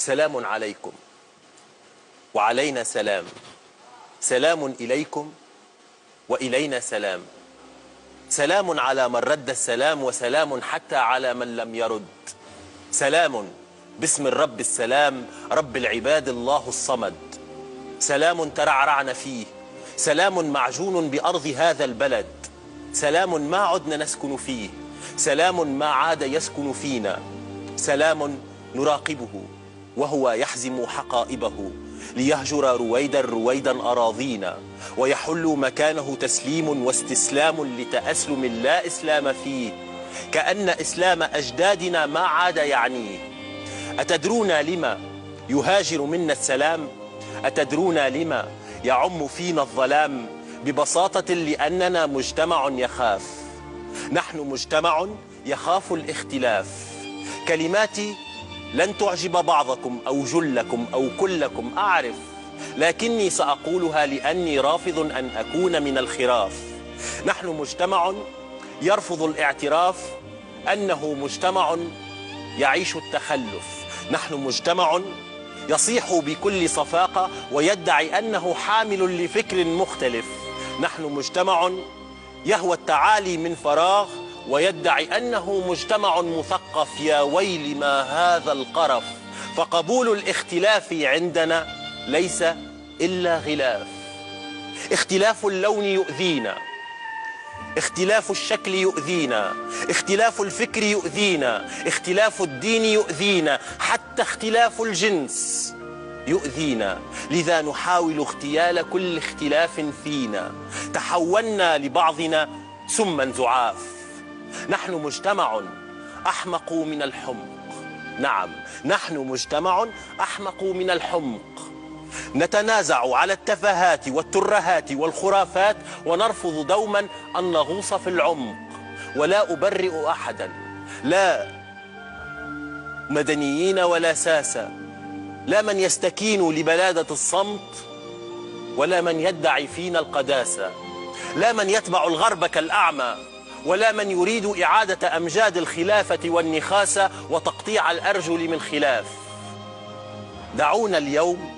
سلام عليكم وعلينا سلام، سلام إليكم وإلينا سلام، سلام على من رد السلام وسلام حتى على من لم يرد، سلام باسم الرب السلام رب العباد الله الصمد، سلام ترعرعن فيه، سلام معجون بأرض هذا البلد، سلام ما عدنا نسكن فيه، سلام ما عاد يسكن فينا، سلام نراقبه وهو يحزم حقائبه ليهجر رويدا رويدا أراضينا ويحل مكانه تسليم واستسلام لتأسلم لا إسلام فيه، كأن إسلام أجدادنا ما عاد يعنيه. أتدرون لما يهاجر منا السلام؟ أتدرون لما يعم فينا الظلام؟ ببساطة لأننا مجتمع يخاف، نحن مجتمع يخاف الاختلاف. كلماتي لن تعجب بعضكم أو جلكم أو كلكم أعرف، لكني سأقولها لأني رافض أن أكون من الخراف. نحن مجتمع يرفض الاعتراف أنه مجتمع يعيش التخلف، نحن مجتمع يصيح بكل صفاقة ويدعي أنه حامل لفكر مختلف، نحن مجتمع يهوى التعالي من فراغ ويدعي أنه مجتمع مثقف. يا ويل ما هذا القرف، فقبول الاختلاف عندنا ليس إلا غلاف. اختلاف اللون يؤذينا، اختلاف الشكل يؤذينا، اختلاف الفكر يؤذينا، اختلاف الدين يؤذينا، حتى اختلاف الجنس يؤذينا. لذا نحاول اغتيال كل اختلاف فينا، تحولنا لبعضنا سما زعاف. نحن مجتمع أحمق من الحمق، نعم نحن مجتمع أحمق من الحمق، نتنازع على التفاهات والترهات والخرافات ونرفض دوما أن نغوص في العمق. ولا أبرئ أحدا، لا مدنيين ولا ساسة، لا من يستكين لبلادة الصمت ولا من يدعي فينا القداسة، لا من يتبع الغرب كالأعمى ولا من يريد إعادة أمجاد الخلافة والنخاسة وتقطيع الأرجل من خلاف. دعونا اليوم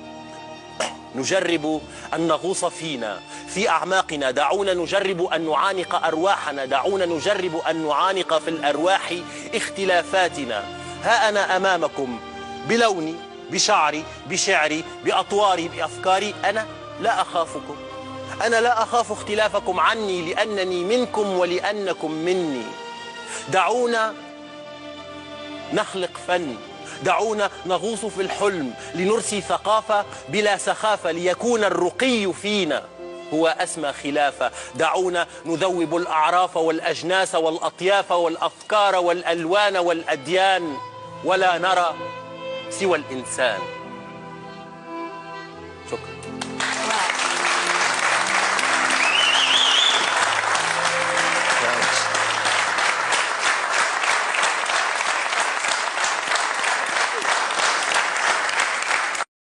نجرب أن نغوص فينا في أعماقنا، دعونا نجرب أن نعانق أرواحنا، دعونا نجرب أن نعانق في الأرواح اختلافاتنا. ها أنا أمامكم بلوني، بشعري، بشعري، بأطواري، بأفكاري، أنا لا أخافكم، أنا لا أخاف اختلافكم عني لأنني منكم ولأنكم مني. دعونا نخلق فن، دعونا نغوص في الحلم لنرسي ثقافة بلا سخافة ليكون الرقي فينا هو أسمى خلافة. دعونا نذوب الأعراف والأجناس والأطياف والأفكار والألوان والأديان ولا نرى سوى الإنسان. شكرا.